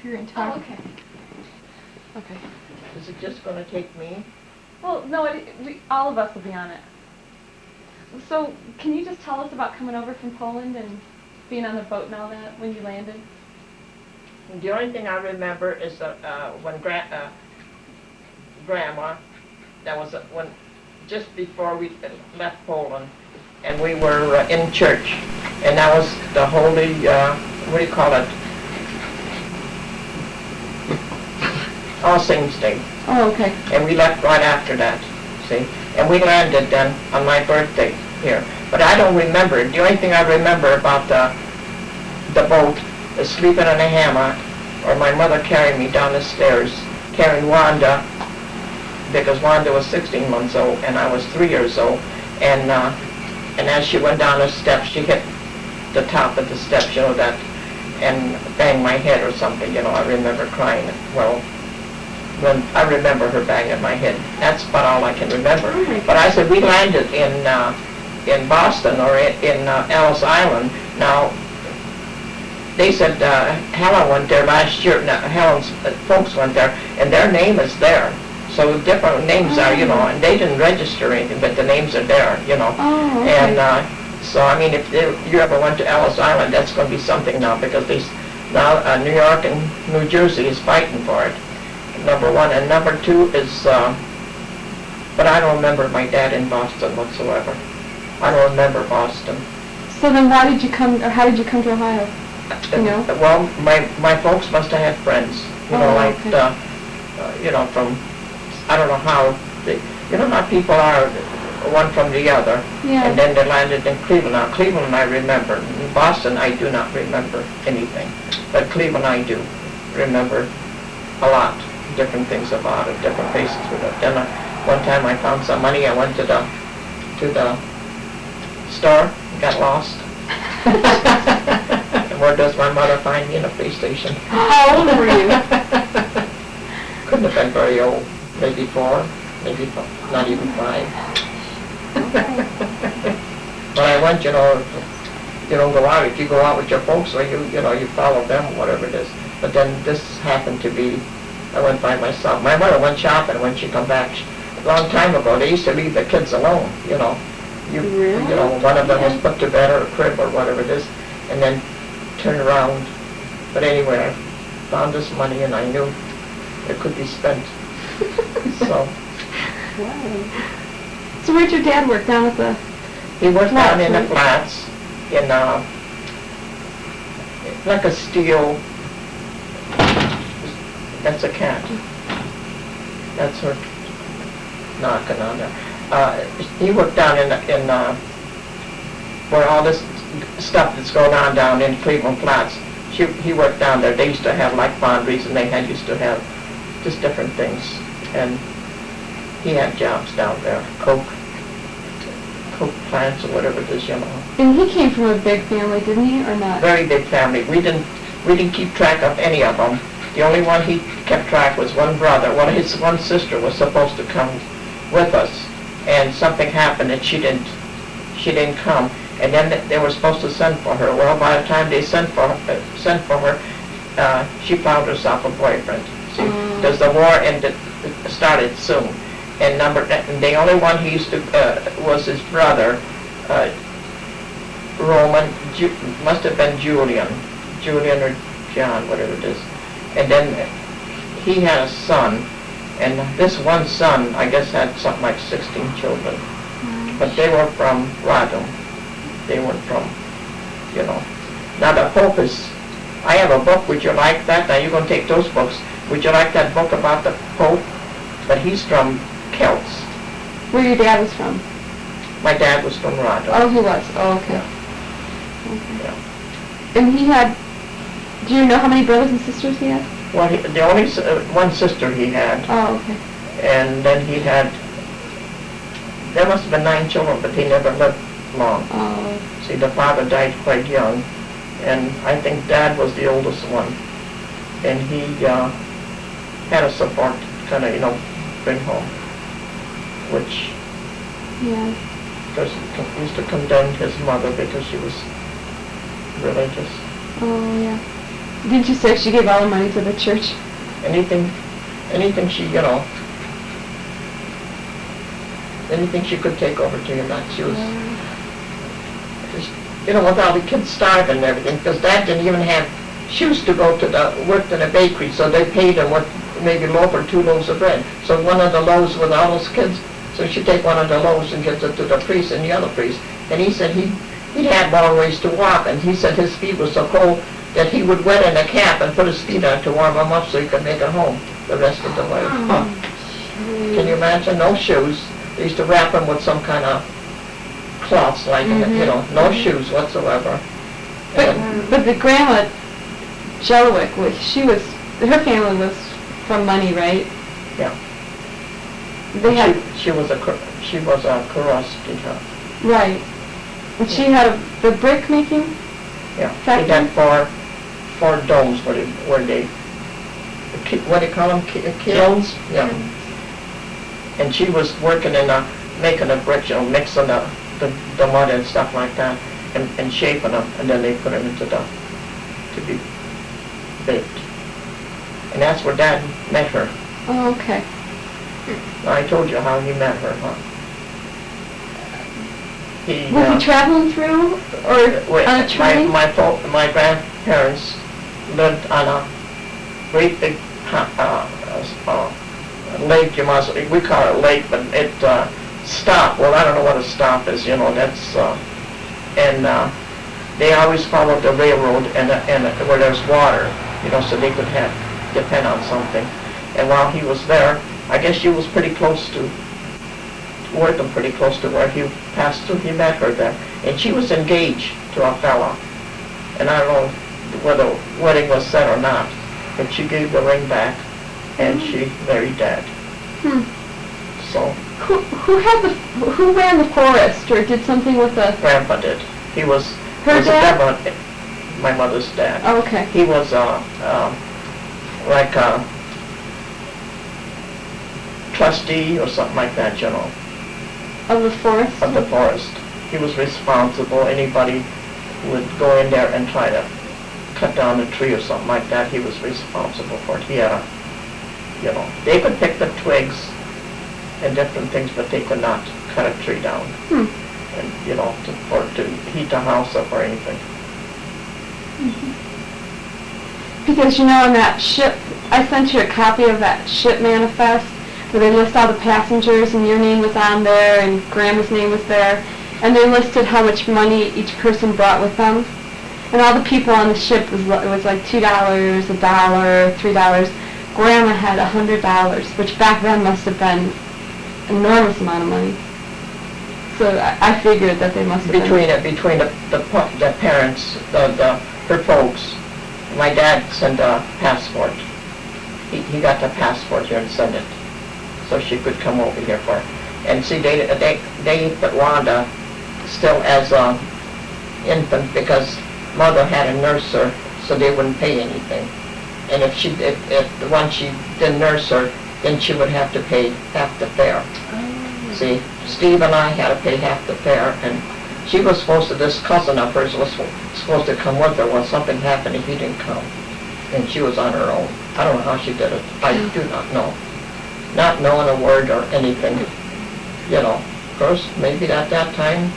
here and talk. Oh, okay. Okay. Is it just going to take me? Well, no, all of us will be on it. So, can you just tell us about coming over from Poland and being on the boat and all that when you landed? The only thing I remember is when Grandma, that was when just before we left Poland, and we were in church, and that was the holy, what do you call it? All Saints Day. Oh, okay. And we left right after that, see? And we landed then on my birthday here. But I don't remember it. The only thing I remember about the boat is sleeping in a hammock, or my mother carrying me down the stairs, carrying Wanda, because Wanda was 16 months old and I was 3 years old. And as she went down the steps, she hit the top of the steps, you know, that, and banged my head or something, you know. I remember crying. Well, when I remember her banging my head. That's about all I can remember. But I said we landed in Boston or in Ellis Island. Now, they said Helen went there last year. Now, Helen's folks went there, and their name is there. So different names are, you know, and they didn't register anything, but the names are there, you know. Oh, okay. And so, I mean, if you ever went to Ellis Island, that's going to be something now, because now New York and New Jersey is fighting for it. Number one, and number two is, but I don't remember my dad in Boston whatsoever. I don't remember Boston. So then why did you come, or how did you come to Ohio? You know? Well, my folks must have had friends, you know, like, okay. You know, from, I don't know how, you know how people are, one from the other, Yeah. and then they landed in Cleveland. Now, Cleveland I remember. In Boston, I do not remember anything, but Cleveland I do remember a lot, different things about it, different places with it. Then one time I found some money, I went to the store, got lost. And where does my mother find me? In a police station. How old were you? Couldn't have been very old, maybe 4, maybe 5, not even 5. But I went, you know, you don't go out. If you go out with your folks, or you know, you follow them, whatever it is. But then this happened to be, I went by myself. My mother went shopping when she come back. A long time ago, they used to leave the kids alone, you know. Really? You know, one of them was put to bed or a crib or whatever it is, and then turn around. But anyway, I found this money and I knew it could be spent. So. Wow. So where'd your dad work? Down at the... He worked down in the right? flats, in like a steel, that's a cat. That's her knocking on there. He worked down in where all this stuff that's going on down in Cleveland Flats. He worked down there. They used to have like foundries, and they used to have just different things. And he had jobs down there, coke plants or whatever it is, you know. And he came from a big family, didn't he, or not? Very big family. We didn't keep track of any of them. The only one he kept track was one brother. Well, his one sister was supposed to come with us, and something happened and she didn't come. And then they were supposed to send for her. Well, by the time they sent for her, she found herself a boyfriend. See, because the war started soon. And the only one he used to was his brother, Roman. Must have been Julian or John, whatever it is. And then he had a son, and this one son, I guess, had something like 16 children. But they were from Radom. They weren't from, you know. Now the Pope is, I have a book, would you like that? Now you're going to take those books. Would you like that book about the Pope? But he's from Celts. Where your dad was from? My dad was from Radom. Oh, he was. Oh, okay. Yeah. And he had, do you know how many brothers and sisters he had? Well, the only one sister he had. Oh, okay. And then he had, there must have been 9 children, but they never lived long. Oh. See, the father died quite young, and I think Dad was the oldest one. And he had a support to kind of, you know, bring home, which used to condemn his mother because she was religious. Oh, yeah. Didn't you say she gave all the money to the church? Anything she, anything she could take over to you, that she was, with all the kids starving and everything, because Dad didn't even have shoes to go to worked in a bakery, so they paid him what, maybe a loaf or 2 loaves of bread. So one of the loaves with all those kids, so she'd take one of the loaves and give it to the priest and the other priest. And he said he'd had long ways to walk, and he said his feet were so cold that he would wet in a cap and put his feet on to warm them up so he could make it home the rest of the way. Huh. Can you imagine? No shoes. They used to wrap them with some kind of cloths, like, no shoes whatsoever. But the grandma, Jalowiec, her family was from money, right? Yeah. They had, She was a Kurowski, right. And she had the brick making? yeah. Factory? She had four domes where they, what do you call them, kilns? Yeah. And she was working in making the bricks, mixing the mud and stuff like that, and shaping them, and then they put them into to be baked. And that's where Dad met her. Oh, okay. I told you how he met her, huh? Was he traveling through, or on a train? My grandparents lived on a great big lake, we call it a lake, but it stop. Well, I don't know what a stop is, that's, and they always followed the railroad and where there's water, so they could depend on something. And while he was there, I guess she was pretty close to, working pretty close to where he passed through. He met her there, and she was engaged to a fella. And I don't know whether the wedding was set or not, but she gave the ring back, and she married Dad. So. Who ran the forest or did something with the... Grandpa did. He was... Her dad? My mother's dad. Oh, okay. He was like a trustee or something like that, Of the forest? Of the forest. He was responsible. Anybody would go in there and try to cut down a tree or something like that, he was responsible for it. He had they could pick the twigs and different things, but they could not cut a tree down. And, to heat the house up or anything. Because, on that ship, I sent you a copy of that ship manifest where they list all the passengers and your name was on there and Grandma's name was there. And they listed how much money each person brought with them. And all the people on the ship, it was like $2, $1, $3. Grandma had $100, which back then must have been an enormous amount of money. So I figured that they must have between the parents, her folks. My dad sent a passport. He got the passport here and sent it, so she could come over here for it. And see, they put Wanda still as an infant because Mother had a nurse her, so they wouldn't pay anything. And if once she didn't nurse her, then she would have to pay half the fare. See, Steve and I had to pay half the fare, and she was supposed to, this cousin of hers was supposed to come with her when something happened if he didn't come. And she was on her own. I don't know how she did it. I do not know. Not knowing a word or anything. Of course, maybe at that time.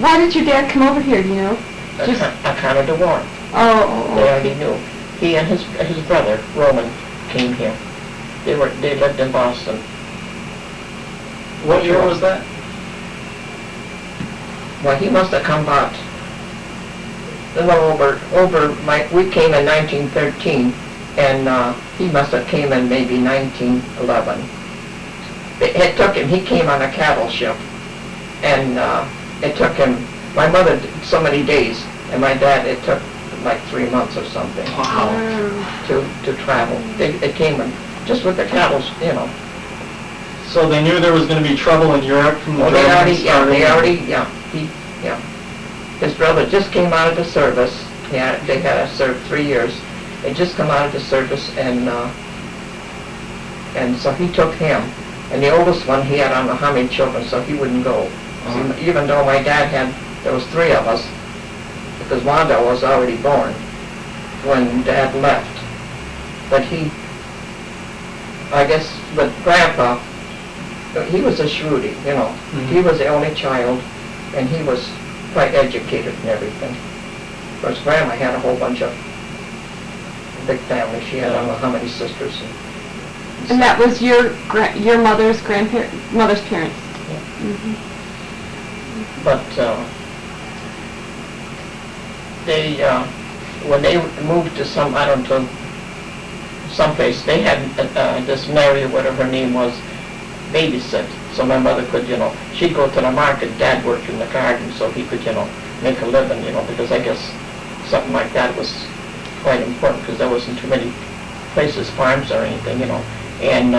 Why did your dad come over here, do you know? Account of the war. Oh, They already knew. He and his brother, Roman, came here. They lived in Boston. What year was that? Well, he must have come about we came in 1913, and he must have came in maybe 1911. It took him, he came on a cattle ship, and it took him, my mother did so many days, and my dad, it took like 3 months or something. Wow. To travel. It came in, just with the cattle, So they knew there was going to be trouble in Europe from the Germans starting? His brother just came out of the service. They had to serve 3 years. They just come out of the service, and so he took him. And the oldest one, he had I don't know how many children, so he wouldn't go. So even though my dad there was 3 of us, because Wanda was already born. when Dad left. But I guess with Grandpa, he was a shrewdy, you know. He was the only child, and he was quite educated and everything. Of course, Grandma had a whole bunch of big family. She had I don't know how many sisters. And that was your mother's mother's parents. Yeah. Mm-hmm. But they, when they moved to someplace, they had this Mary, whatever her name was, babysit. So my mother could, she'd go to the market. Dad worked in the garden, so he could, make a living, because I guess something like that was quite important because there wasn't too many places, farms or anything, And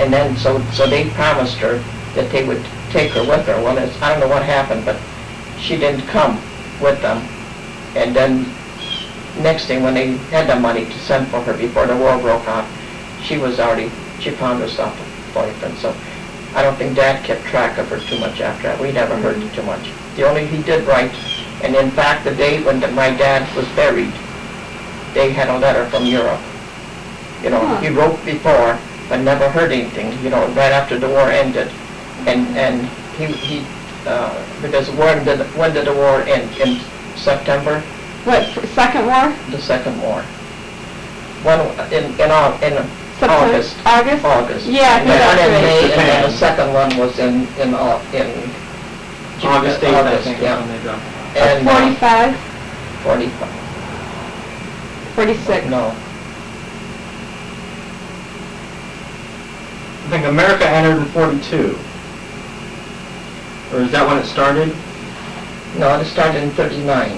and then so they promised her that they would take her with her. Well, I don't know what happened, but she didn't come with them. And then next thing, when they had the money to send for her before the war broke out, she found herself a boyfriend. So I don't think Dad kept track of her too much after that. We never heard too much. He did write, and in fact, the day when my dad was buried, they had a letter from Europe. He wrote before, but never heard anything, right after the war ended. And he because when did the war end? In September? What, Second War? The Second War. One in August. August? August. Yeah, I think One that's in right. May, and then the second one was in August 8th, I think, is yeah. when they dropped. And 45? 45. 46. No. I think America entered in 42. Or is that when it started? No, it started in 39.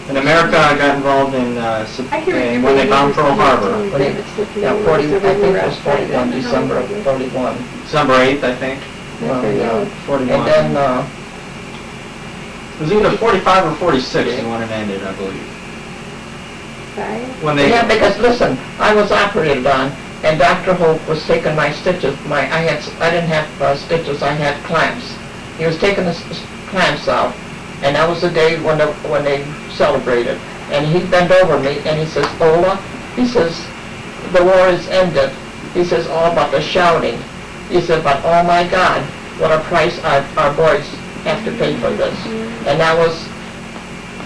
And America got involved in when they bombed Pearl Harbor. Yeah, 40, I think it was 41, December of 41. December 8th, I think. Well, yeah. 41. And then, it was either 45 or 46 when it ended, I believe. Sorry? When they yeah, because listen, I was operated on, and Dr. Hope was taking my stitches. I didn't have stitches, I had clamps. He was taking the clamps out, and that was the day when they celebrated. And he bent over me, and he says, Ola, he says, the war is ended. He says, all about the shouting. He said, but oh my God, what a price our boys have to pay for this. And that was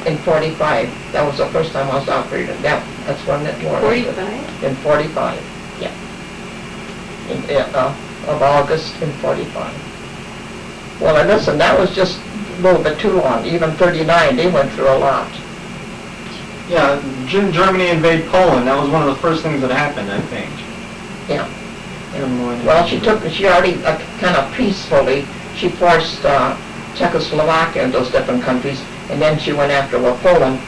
in 45. That was the first time I was operated. That's when that war was. 45? In 45, yeah. Of August in 45. Well, and listen, that was just a little bit too long. Even 39, they went through a lot. Yeah, Germany invade Poland. That was one of the first things that happened, I think. Yeah. Well, she already kind of peacefully, she forced Czechoslovakia and those different countries, and then she went after, Poland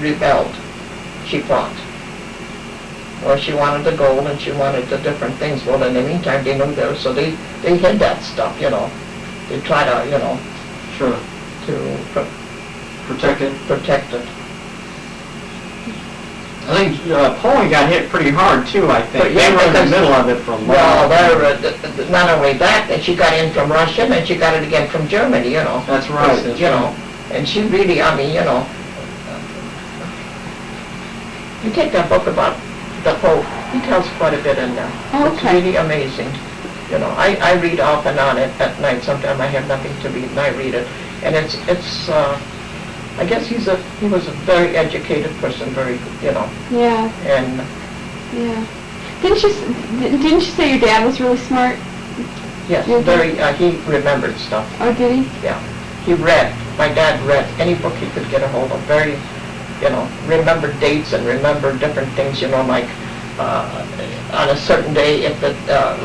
rebelled. She fought. Well, she wanted the gold and she wanted the different things. Well, in the meantime, they knew there, so they hid that stuff, They try to, Sure. to Protect it. protect it. I think Poland got hit pretty hard too, I think. But yeah, they were in the because- middle of it for a long Well, time. not only that, that she got in from Russia, and she got it again from Germany, That's right, that's right. And she really, you take that book about the Pope, he tells quite a bit in there. Oh, It's okay. really amazing. I read off and on it at night. Sometimes I have nothing to read, and I read it. And it's I guess he was a very educated person, very, Yeah, and yeah. Didn't you say your dad was really smart? yes, Your dad? he remembered stuff. Oh, did he? Yeah, he read. My dad read any book he could get a hold of. Very, remembered dates and remembered different things. Like on a certain day, if it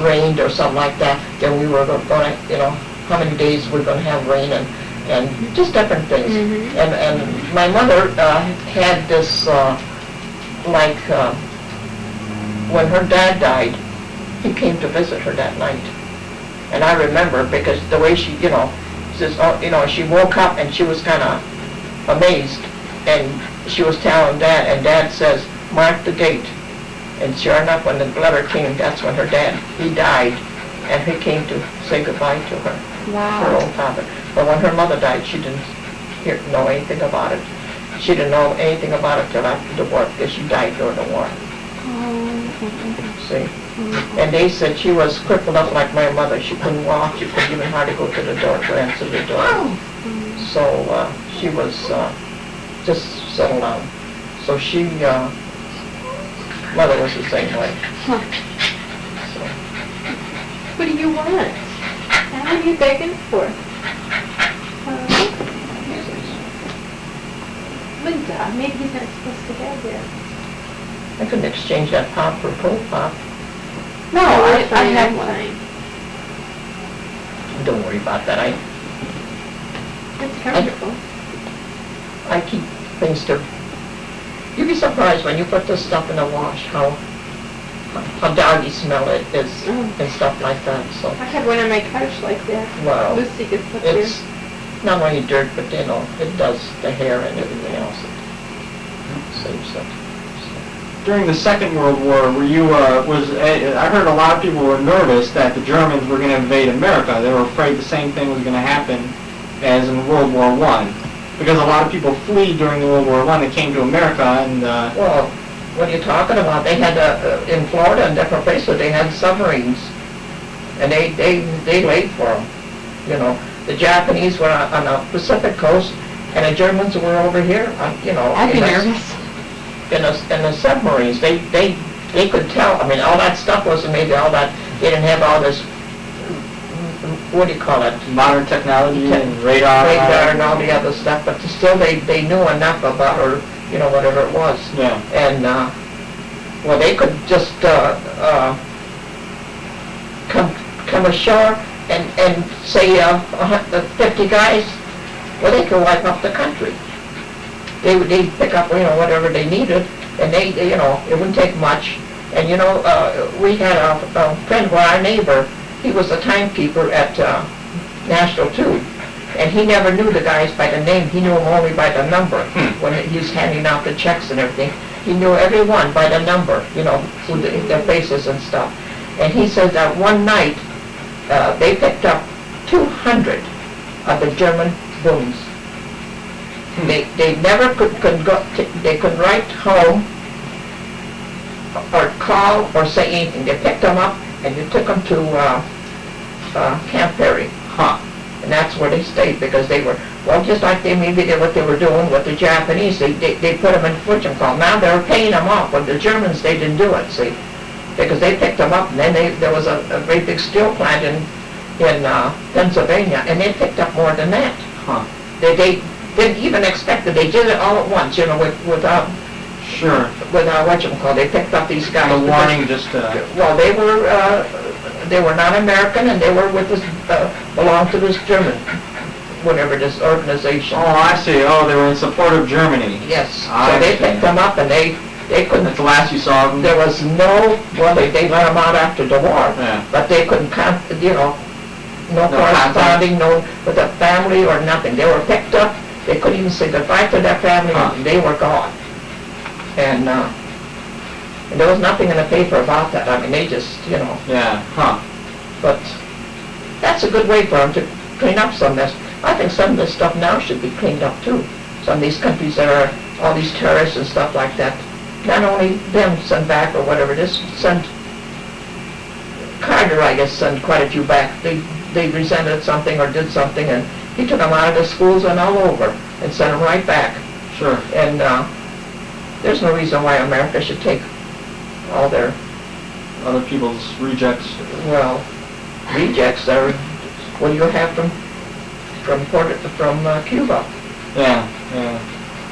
rained or something like that, then we were going to, how many days we're going to have rain and just different things. And my mother had this when her dad died, he came to visit her that night. And I remember because the way she, says, she woke up and she was kind of amazed. And she was telling Dad, and Dad says, mark the date. And sure enough, when the letter came, that's when he died. And he came to say goodbye to her, her Wow. old father. But when her mother died, she didn't know anything about it. She didn't know anything about it till after the war, because she died during the war. See? And they said she was crippled up like my mother. She couldn't walk, she couldn't even hardly go to the door to answer the door. So she was just settled down. So she, mother was the same way. So. What do you want? What are you begging for? Linda, maybe he's not supposed to have that. I couldn't exchange that pop for pull pop. No, I have one. Don't worry about that. It's comfortable. I keep things to... You'd be surprised when you put this stuff in the wash how doggy smell it is and stuff like that. So I have one on my couch like that. well, Lucy gets up there. it's not only dirt, but you know, it does the hair and everything else. It saves it. During the Second World War, were you, I heard a lot of people were nervous that the Germans were going to invade America. They were afraid the same thing was going to happen as in World War I. Because a lot of people flee during World War I. They came to America and... Well, what are you talking about? They had, in Florida and different places, they had submarines. And they laid for them. You know, the Japanese were on the Pacific coast, and the Germans were over here, you know. I'd be nervous. In the submarines, they could tell. I mean, all that stuff wasn't maybe all that. They didn't have all this. What do you call it? modern technology and radar. And all the other stuff, but still they knew enough about, or you know, whatever it was. Yeah. And well, they could just come ashore and say 50 guys. Well, they could wipe up the country. They'd pick up, you know, whatever they needed, and they you know, it wouldn't take much. And you know, we had a friend, our neighbor. He was a timekeeper at National Tube, and he never knew the guys by the name. He knew them only by the number. When he was handing out the checks and everything, he knew everyone by the number, you know, who their faces and stuff. And he said that one night they picked up 200 of the German booms. They never could go. They could write home or call or say anything. They picked them up and you took them to Camp Perry. And that's where they stayed, because they were, well, just like maybe what they were doing with the Japanese. They put them in fortune call. Now they're paying them off, but the Germans, they didn't do it, see, because they picked them up, and then there was a great big steel plant in Pennsylvania, and they picked up more than that. They didn't even expect it. They did it all at once, you know, without whatchamacallit. They picked up these guys. The warning just... Well, they were not American, and they were with this, belonged to this German, whatever, this organization. Oh, I see. Oh, they were in support of Germany. Yes. So they picked them up, and they couldn't... That's the last you saw of them? There was no... Well, they let them out after the war. Yeah. But they couldn't, you know, no corresponding, no with the family or nothing. They were picked up. They couldn't even say goodbye to their family. They were gone. And there was nothing in the paper about that. I mean, they just, you know. Yeah. But that's a good way for them to clean up some of this. I think some of this stuff now should be cleaned up too. Some of these countries that are all these terrorists and stuff like that. Not only them send back or whatever it is, send Carter, I guess, sent quite a few back. They resented something or did something, and he took them out of the schools and all over and sent them right back. Sure. And there's no reason why America should take all their... Other people's rejects. Well, rejects are... What do you have from Cuba? Yeah.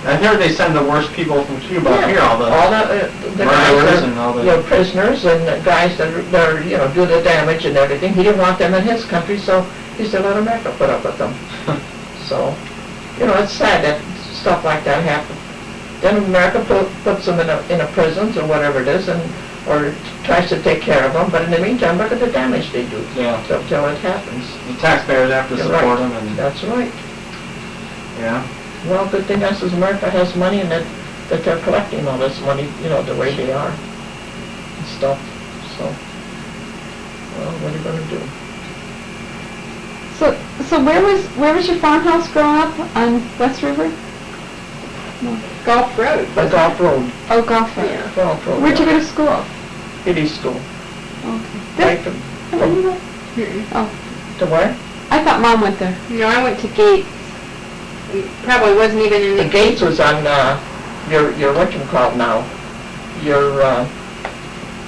I heard they send the worst people from Cuba here, all the guys and all the... You know, prisoners and the guys that are, you know, do the damage and everything. He didn't want them in his country, so he said, let America put up with them. So, you know, it's sad that stuff like that happens. Then America puts them in a prisons or whatever it is, or tries to take care of them. But in the meantime, look at the damage they do. Yeah. Till it happens. The taxpayers have to support them. And that's right. Yeah. Well, good thing is America has money, and that they're collecting all this money, you know, the way they are and stuff. So, well, what are you going to do? So where was your farmhouse growing up on West River? Golf Road. The Golf Road. Oh, golf. Road. Yeah. Golf Road. Where'd you go to school? Kiddie school. Okay. Right from, to where? I thought Mom went there. No, I went to Gates. Probably wasn't even in The Gates was on, your whatchamacallit now, your,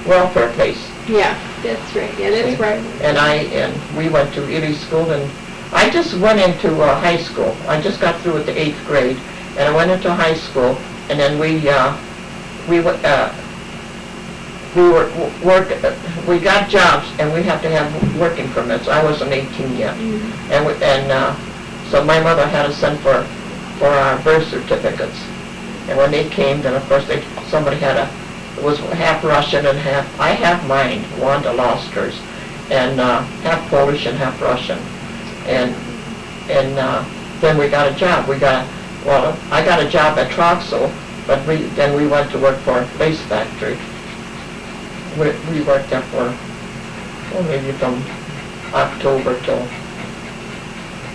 welfare place. Yeah, that's right. Yeah, that's See? right. And we went to Ely School, and I just went into high school. I just got through with the 8th grade, and I went into high school, and then we got jobs, and we have to have working permits. I wasn't 18 yet. So my mother had us send for our birth certificates. And when they came, then of course somebody had it was half Russian and I have mine, Wanda lost hers, and half Polish and half Russian. And then we got a job. I got a job at Troxel, but then we went to work for a lace factory. We worked there for, maybe from October till,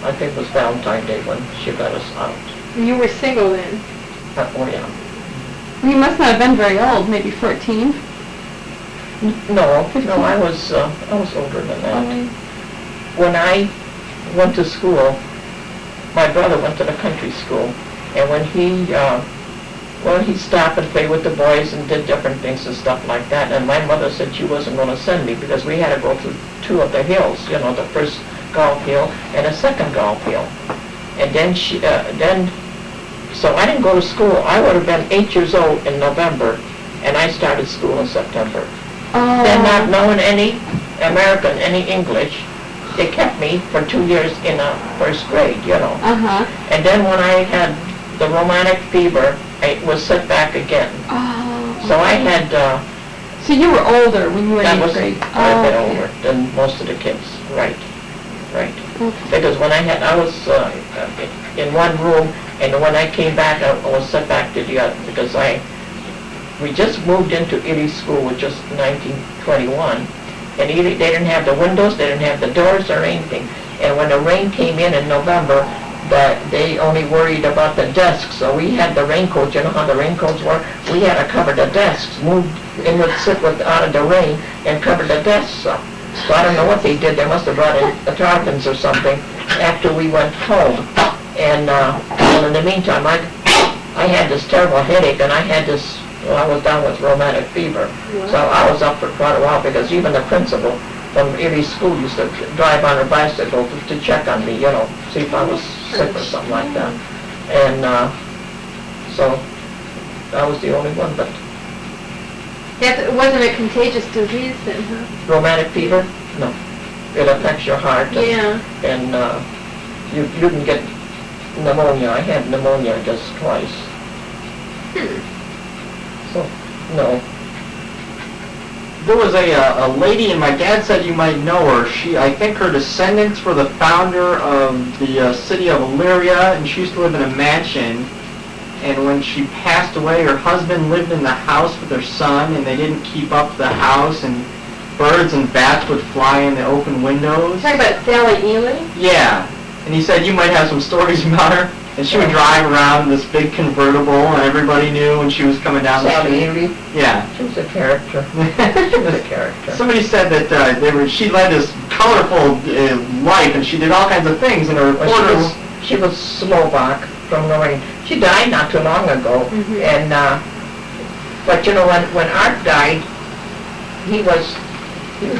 I think it was Valentine's Day when she got us out. You were single then? Oh, yeah. You must not have been very old, maybe 14. No, I was older than that. When I went to school, my brother went to the country school, and when he stopped and played with the boys and did different things and stuff like that, and my mother said she wasn't going to send me because we had to go through 2 of the hills, the first golf hill and a second golf hill. And then so I didn't go to school. I would have been 8 years old in November, and I started school in September. Then not knowing any American, any English, they kept me for 2 years in first grade, And then when I had the rheumatic fever, I was set back again. So I had... So you were older when you were in 8th grade? I was a bit older than most of the kids, right. Because when I was in one room, and when I came back, I was set back to the other, because we just moved into Ely School, which was 1921, and they didn't have the windows, they didn't have the doors or anything. And when the rain came in November, they only worried about the desks, so we had the raincoats. You know how the raincoats were? We had to cover the desks, move and would sit out of the rain and cover the desks up. So I don't know what they did. They must have brought in the tarpaulins or something after we went home. And in the meantime, I had this terrible headache, and I was down with rheumatic fever. Wow. So I was up for quite a while, because even the principal from Ely School used to drive on her bicycle to check on me, see if I was sick or something like that. And so I was the only one, but... It wasn't a contagious disease then, huh? Rheumatic fever? No. It affects your heart. And you can get pneumonia. I had pneumonia just twice. So, no. There was a lady, and my dad said you might know her. I think her descendants were the founder of the city of Elyria, and she used to live in a mansion. And when she passed away, her husband lived in the house with her son, and they didn't keep up the house, and birds and bats would fly in the open windows. You're talking about Sally Ely? Yeah. And he said you might have some stories about her. And she would drive around in this big convertible, and everybody knew when she was coming down the street. Sally Ely? Yeah. She was a character. She was a character. Somebody said that she led this colorful life, and she did all kinds of things. And she was Slovak from Lorraine. She died not too long ago. And but when Art died, he was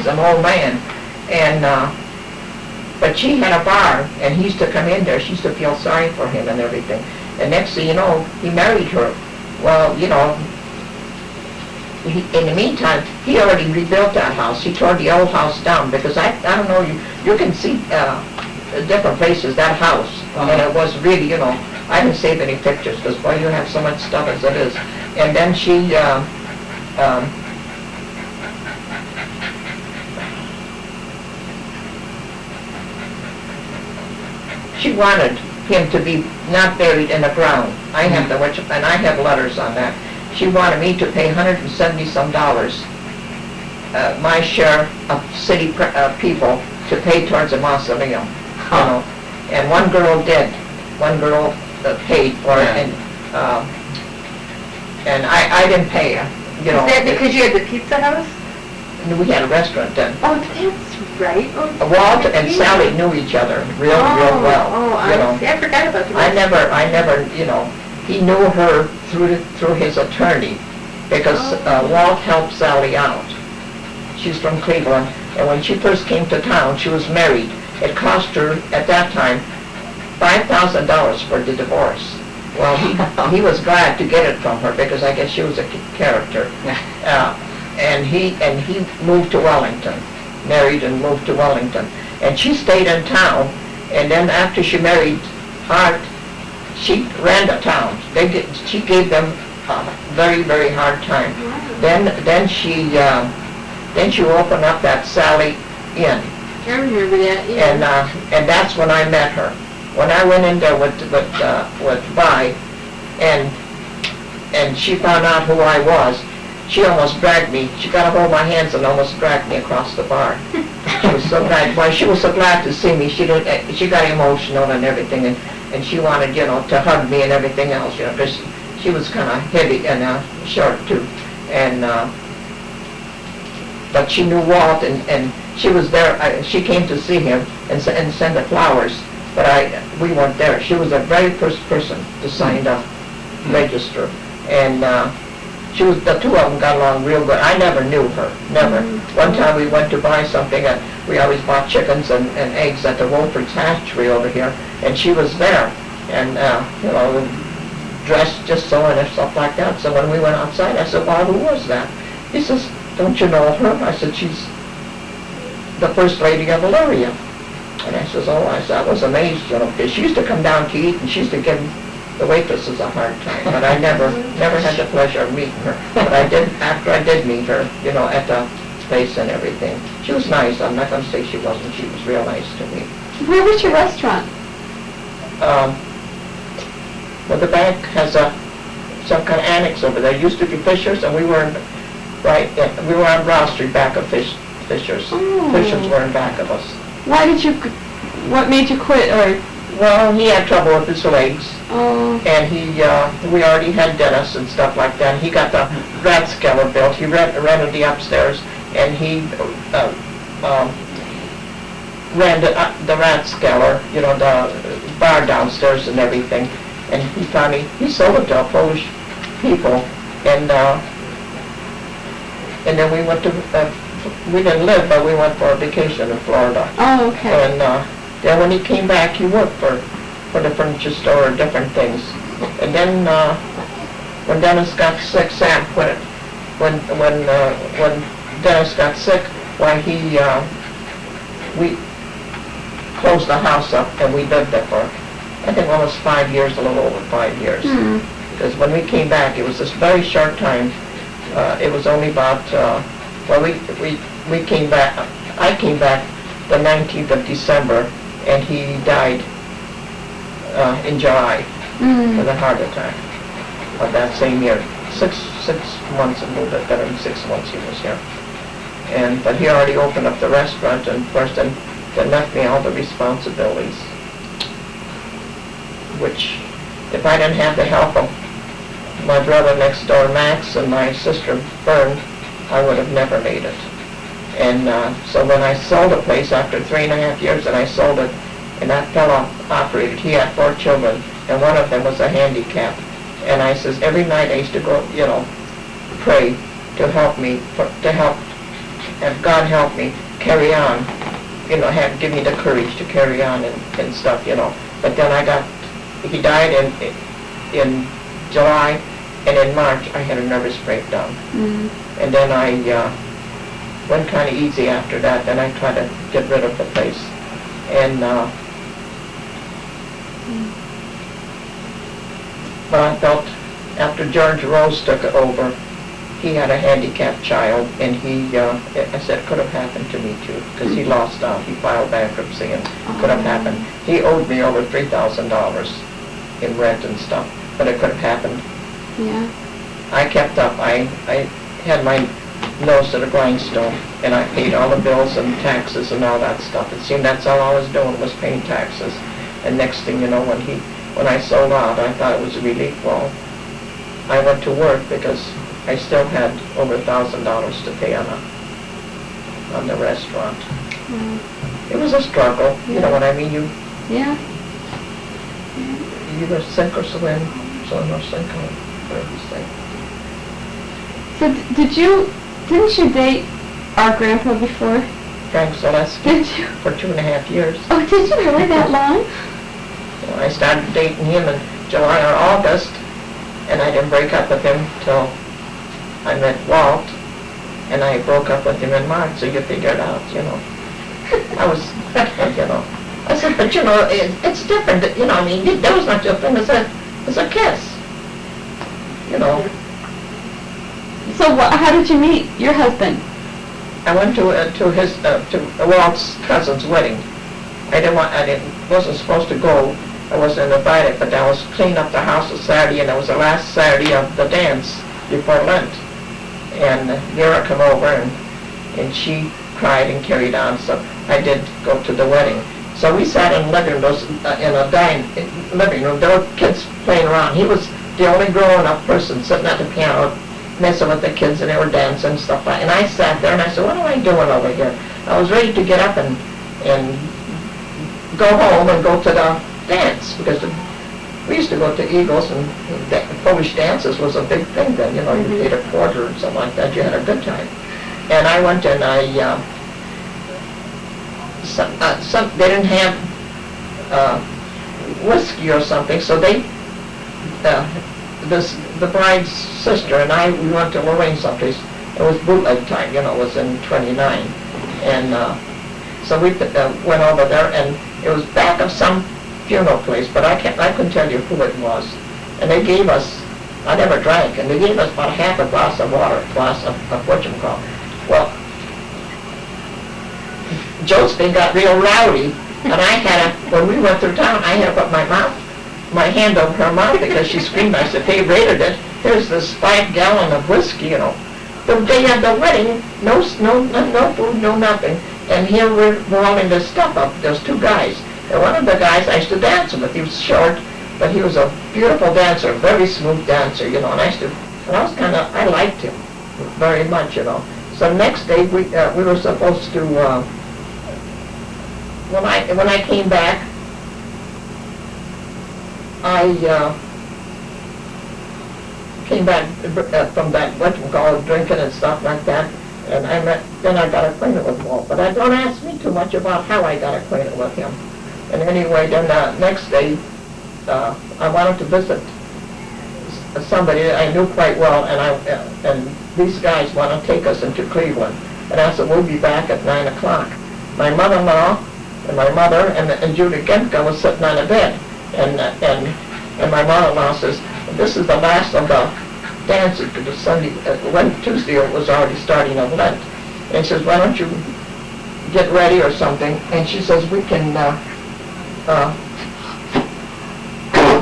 an old man, and but she had a bar, and he used to come in there. She used to feel sorry for him and everything. And next thing you know, he married her. Well, in the meantime, he already rebuilt that house. He tore the old house down, because I don't know, you can see different places, that house. And it was really, I didn't save any pictures, because, boy, you have so much stuff as it is. And then she, she wanted him to be not buried in the ground. I have and I have letters on that. She wanted me to pay $170-some, my share of city people, to pay towards a mausoleum. And one girl did. One girl paid for it, and And I didn't pay her, you know. Is that because you had the pizza house? We had a restaurant then. Oh, that's right. Oh, Walt and Sally knew each other real well, Oh, you know. I forgot about the I never, you know, he knew her through his attorney, because Walt helped Sally out. She's from Cleveland, and when she first came to town, she was married. It cost her, at that time, $5,000 for the divorce. Well, he was glad to get it from her, because I guess she was a character. And he moved to Wellington, married and moved to Wellington. And she stayed in town, and then after she married Hart, she ran the town. She gave them a very, very hard time. Then she opened up that Sally Inn. I remember that, yeah. And that's when I met her. When I went in there with Vi, and she found out who I was, she almost dragged me. She got a hold of my hands and almost dragged me across the bar. She was so glad. Well, she was so glad to see me. She got emotional and everything, and she wanted, you know, to hug me and everything else, you know, because she was kind of heavy and short too. And but she knew Walt, and she was there. She came to see him and send the flowers. But we weren't there. She was the very first person to sign the register, and the two of them got along real good. I never knew her, never. One time we went to buy something, and we always bought chickens and eggs at the Wolford's hatchery over here, and she was there, and you know, dressed just so and stuff like that. So when we went outside, I said, "Well, who was that?" He says, "Don't you know her?" I said, "She's the First Lady of Elyria." And I says, "Oh," I said, I was amazed, you know, because she used to come down to eat, and she used to give the waitresses a hard time. But I never had the pleasure of meeting her. But I did, after I did meet her, you know, at the place and everything. She was nice. I'm not going to say she wasn't. She was real nice to me. Where was your restaurant? Well, the bank has some kind of annex over there. It used to be Fisher's, and we were on Broad Street, back of Fisher's. Oh. Fisher's were in back of us. What made you quit, or? Well, he had trouble with his legs, Oh. and we already had dentists and stuff like that. He got the Rathskeller built. He rented the upstairs, and he ran the Rathskeller, you know, the bar downstairs and everything. And he sold it to Polish people, and then we went to, we didn't live, but we went for a vacation in Florida. Oh, okay. And then when he came back, he worked for the furniture store or different things. And then when Dennis got sick, Sam quit it. When Dennis got sick, why we closed the house up, and we lived there for, I think, almost 5 years, a little over 5 years. Because when we came back, it was this very short time. It was only about, we came back, I came back the 19th of December, and he died in July with a heart attack of that same year. Six months, a little bit better than 6 months he was here. But he already opened up the restaurant, and of course then left me all the responsibilities, which if I didn't have the help of my brother next door, Max, and my sister, Bern, I would have never made it. And so when I sold the place after 3.5 years, and I sold it, and that fellow operated, he had 4 children, and one of them was a handicap. And I says, every night I used to go, you know, pray to help me, have God help me carry on, you know, give me the courage to carry on and stuff, you know. But then he died in July, and in March I had a nervous breakdown. And then I went kind of easy after that. Then I tried to get rid of the place. And but I felt after George Rose took it over, he had a handicapped child, and I said it could have happened to me too, because he lost out. He filed bankruptcy, and it could have happened. He owed me over $3,000 in rent and stuff, but it could have happened. Yeah. I kept up. I had my nose to the grindstone, and I paid all the bills and taxes and all that stuff. It seemed that's all I was doing, was paying taxes. And next thing you know, when I sold out, I thought it was a relief. Well, I went to work because I still had over $1,000 to pay on the restaurant. It was a struggle, you know what I mean? You Yeah. either sink or swim, swim or sink, or whatever you say. So didn't you date our grandpa before? Frank Zaleski Did you? for 2.5 years. Oh, did you really that long? I started dating him in July or August, and I didn't break up with him till I met Walt, and I broke up with him in March, so you figure it out, you know. I was, you know. I said, but you know, it's different, you know, I mean, that was not your thing as a kiss, you know. So how did you meet your husband? I went to Walt's cousin's wedding. I wasn't supposed to go. I wasn't invited, but I was cleaning up the house on Saturday, and it was the last Saturday of the dance before Lent. And Vera came over, and she cried and carried on, so I did go to the wedding. So we sat in the living room, living room. There were kids playing around. He was the only grown-up person sitting at the piano, messing with the kids, and they were dancing and stuff like that. And I sat there and I said, what am I doing over here? I was ready to get up and go home and go to the dance, because we used to go to Eagles, and Polish dances was a big thing then, you know, you paid a quarter or something like that, you had a good time. And I went and they didn't have whiskey or something, so they, the bride's sister and I, we went to Lorraine someplace. It was bootleg time, you know, it was in 29. And so we went over there, and it was back of some funeral place, but I couldn't tell you who it was. And they gave us, I never drank, and they gave us about half a glass of water, a glass of whatchamacallit. Well, Josephine got real rowdy, and I had when we went through town, I had to put my hand over her mouth because she screamed. I said, they raided it. Here's this 5 gallon of whiskey, you know. The day of the wedding, no food, no nothing. And here we're rolling this stuff up. There's 2 guys. And one of the guys I used to dance with. He was short, but he was a beautiful dancer, very smooth dancer, you know. And I liked him very much, you know. So next day we were supposed to, when I came back, I came back from that, whatchamacallit, drinking and stuff like that, and then I got acquainted with Walt. But don't ask me too much about how I got acquainted with him. And anyway, then next day, I wanted to visit somebody that I knew quite well, and these guys want to take us into Cleveland. And I said, we'll be back at 9 o'clock. My mother-in-law and my mother and Judy Genka was sitting on a bed. And my mother-in-law says, this is the last of the dances, because Tuesday was already starting of Lent. And she says, why don't you get ready or something? And she says, we can,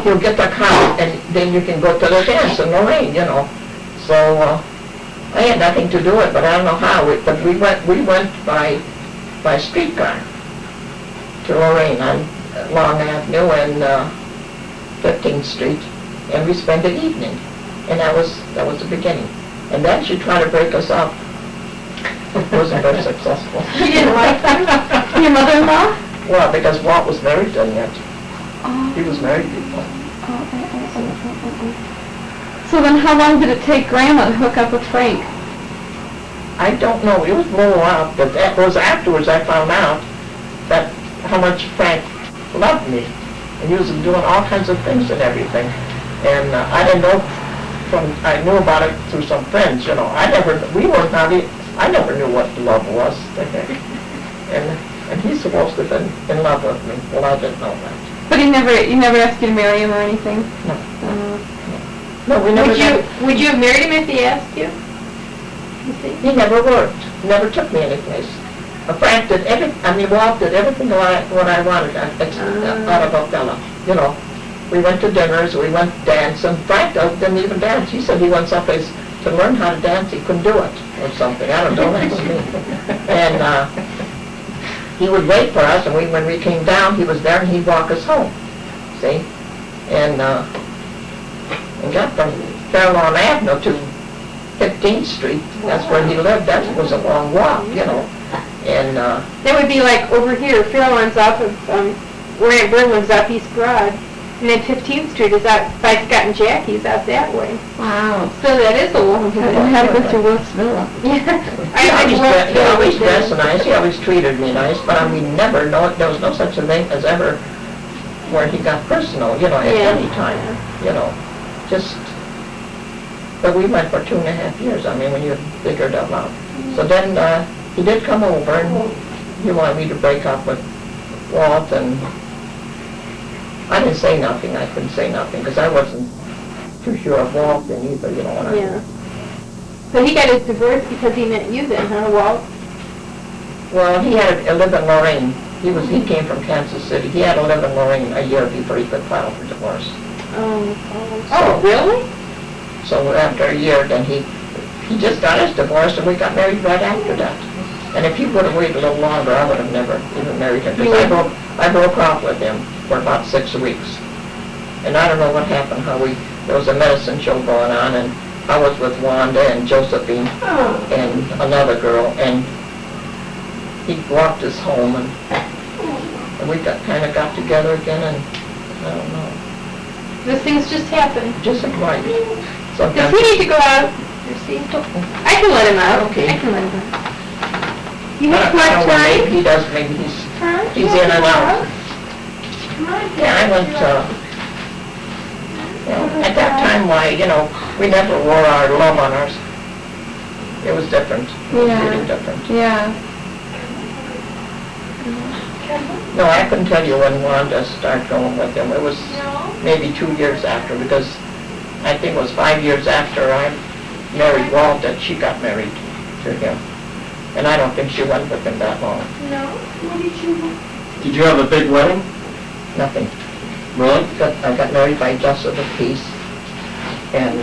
you'll get the car, and then you can go to the dance in Lorraine, you know. So I had nothing to do it, but I don't know how. But we went by streetcar to Lorraine on Long Avenue and 15th Street, and we spent the evening, and that was the beginning. And then she tried to break us up. It wasn't very successful. You didn't like that? Your mother-in-law? Well, because Walt was married then yet. Oh. He was married before. So then how long did it take Grandma to hook up with Frank? I don't know. It was a little while, but that was afterwards I found out that how much Frank loved me. And he was doing all kinds of things and everything. And I didn't know I knew about it through some friends, you know. I never knew what love was. And he's supposed to have been in love with me. Well, I didn't know that. But he never asked you to marry him or anything? No. No, we never Would you have married him if he asked you? He never worked. Never took me anyplace. Frank did Walt did everything what I wanted out of a fella. You know, we went to dinners, we went dancing. Frank didn't even dance. He said he went someplace to learn how to dance. He couldn't do it or something. I don't know. That's me. And he would wait for us, and when we came down, he was there, and he'd walk us home. See, and got from Fairlawn Avenue to 15th Street. That's where he lived. That was a long walk, you know. And That would be like over here, Fairlawn's off of, where Aunt Bern lives up East Broad. And then 15th Street is out by Scott and Jackie's out that way. Wow. So that is a long You way. had to go through Wilkes Villa. he always dressed nice. He always treated me nice. But I mean, never, there was no such a thing as ever where he got personal, you know, at any time, you know. Just, but we went for 2.5 years. I mean, when you figured that out. So then he did come over and he wanted me to break up with Walt, and I didn't say nothing. I couldn't say nothing because I wasn't too sure of Walt then either, you know. And Yeah. So he got his divorce because he met you then, huh, Walt? Well, he had to live in Lorraine. He came from Kansas City. He had to live in Lorraine a year before he could file for divorce. Oh, really? So after a year, then he just got his divorce, and we got married right after that. And if he would have waited a little longer, I would have never even married him. Because I broke off with him for about 6 weeks. And I don't know what happened, there was a medicine show going on, and I was with Wanda and Josephine and another girl, and he walked us home, and we kind of got together again, and I don't know. Those things just happen. Just like Does he need to go out? I can let him out. Okay. I can let him out. You I have don't know, more maybe time? he does, maybe he's in and out. Yeah, I went, at that time, we never wore our love on ours. It was different. Yeah. Really different. Yeah. No, I couldn't tell you when Wanda started going with him. It was maybe 2 years after, because I think it was 5 years after I married Walt that she got married to him. And I don't think she went with him that long. Did you have a big wedding? Nothing. Really? I got married by Justice of the Peace, and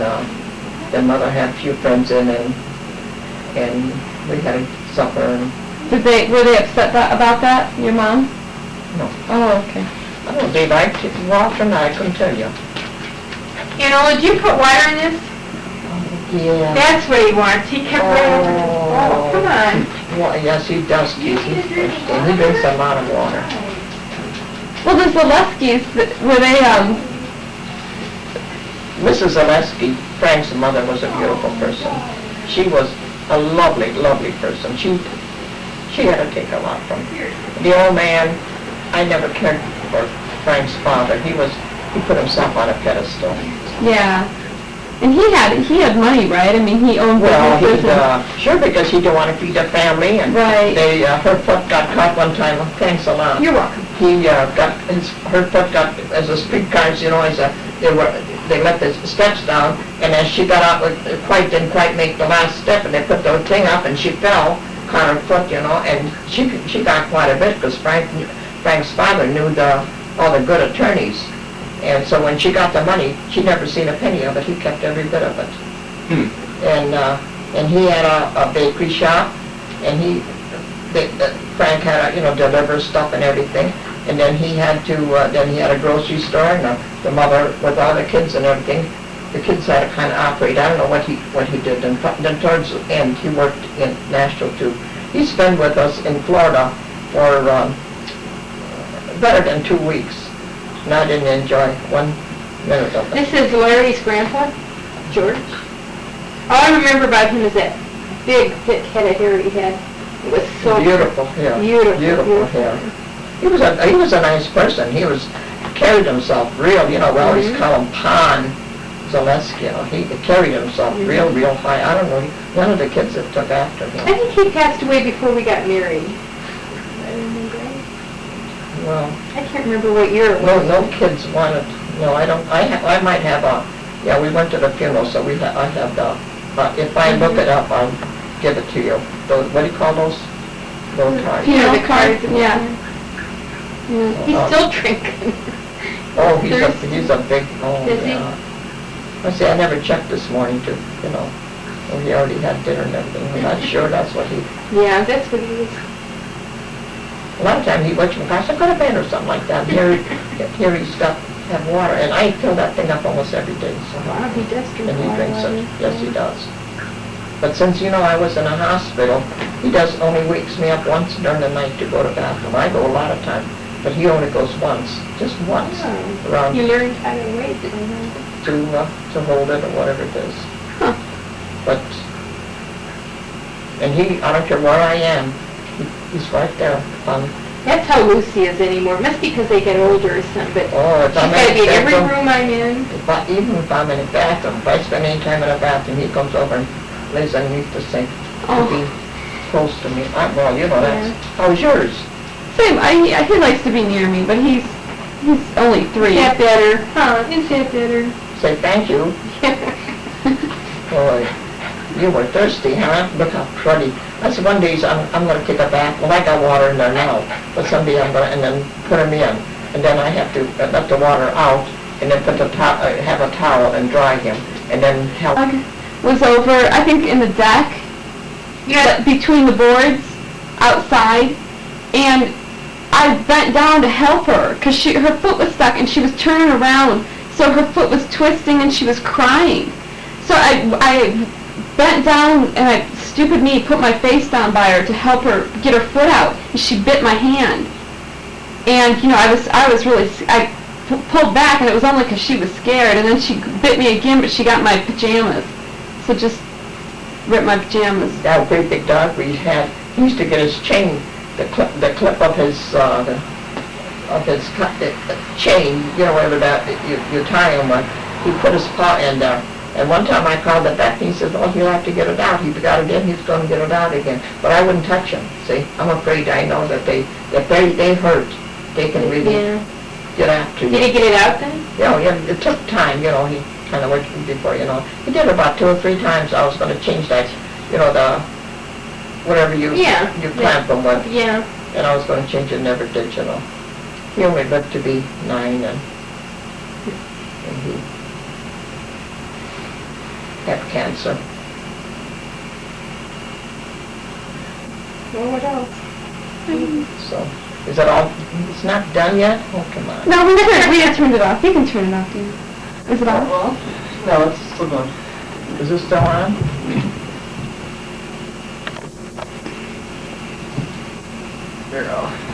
then Mother had a few friends in, and we had a supper. And Were they upset about that, your mom? no, Oh, okay. I don't know, they liked it. Walt and I couldn't tell you. And Ola, did you put water in this? Yeah. That's what he wants. He kept right over. Oh, come on. Well, yes, he does, Keith. He drinks a lot of water. Well, the Zuleskis, were they, Mrs. Zaleski, Frank's mother, was a beautiful person. She was a lovely, lovely person. She had to take a lot from the old man. I never cared for Frank's father. He put himself on a pedestal. yeah. And he had money, right? I mean, he owned Well, businesses. sure, because he didn't want to feed the family, and Right. her foot got caught one time. Thanks a lot. You're welcome. Her foot got, as the streetcars, they let the steps down, and as she got out, didn't quite make the last step, and they put the thing up, and she fell, caught her foot, and she got quite a bit, because Frank's father knew all the good attorneys. And so when she got the money, she'd never seen a penny of it. He kept every bit of it. And he had a bakery shop, and Frank had deliver stuff and everything. And then he had a grocery store, and the mother with all the kids and everything. The kids had to kind of operate. I don't know what he did. And then towards the end, he worked in Nashville too. He spent with us in Florida for better than 2 weeks. And I didn't enjoy 1 minute of it. This is Larry's grandpa, George. All I remember about him is that big, thick head of hair he had. It was so Beautiful hair. Beautiful hair. He was a nice person. He carried himself real. We always call him Pon Zaleski. He carried himself real high. I don't know. None of the kids that took after him. I think he passed away before we got married. Well, I can't remember what year it was. no kids wanted. No, I don't. I might have a. Yeah, we went to the funeral, so I have the. If I look it up, I'll give it to you. Those, what do you call those? Those cards. Funeral cards, yeah. He's still drinking. Oh, he's a big. Oh, Is he? yeah. I see. I never checked this morning to. Well, he already had dinner and everything. I'm not sure that's what he. Yeah, that's what he was. A lot of times he went to the class, I go to bed or something like that. Here he's got have water, and I fill that thing up almost every day, so. Wow, he does drink And he water. drinks doesn't it, he? yes, he does. But since, I was in a hospital, he only wakes me up once during the night to go to the bathroom. I go a lot of times, but he only goes once, just once, Oh. around You learned how to wait somehow. to hold it or whatever it is. Huh. But, and I don't care where I am, he's right there. That's how Lucy is anymore. Must be because they get older or something, but Oh, if she's I'm got to in be in the every bathroom, room I'm in. even if I'm in a bathroom, if I spend any time in a bathroom, he comes over and lays underneath the sink to be close to me. Well, that's, how's yours? Same. He likes to be near me, but he's only 3. Is that better? Huh, is that better? Say thank you. Boy, you were thirsty, huh? Look how cruddy. That's one days I'm going to take a bath. Well, I got water in there now, but someday I'm going to, and then put them in. And then I have to let the water out, and then have a towel and dry him, and then help. Was over, I think, in the deck, between the boards, outside, and I bent down to help her, because her foot was stuck, and she was turning around, so her foot was twisting, and she was crying. So I bent down, and stupid me, put my face down by her to help her get her foot out, and she bit my hand. And, I was really, I pulled back, and it was only because she was scared, and then she bit me again, but she got my pajamas. So just ripped my pajamas. That great big dog we had, he used to get his chain, the clip of his chain, whatever that you tie him with. He put his paw in there. And one time I called it back, and he says, "Oh, he'll have to get it out. He got it in, he's going to get it out again." But I wouldn't touch him. See, I'm afraid. I know that they hurt. They can really get after you. Did he get it out then? Yeah, it took time. He kind of worked before. He did it about 2 or 3 times. I was going to change that. The whatever you clamp them with. Yeah. And I was going to change it. Never did. He only lived to be 9, and he had cancer. Well, what else? So, is that all? It's not done yet? Oh, come on. No, we had turned it off. You can turn it off, dear. Is it off? No, it's still going. Is this still on? Here we go.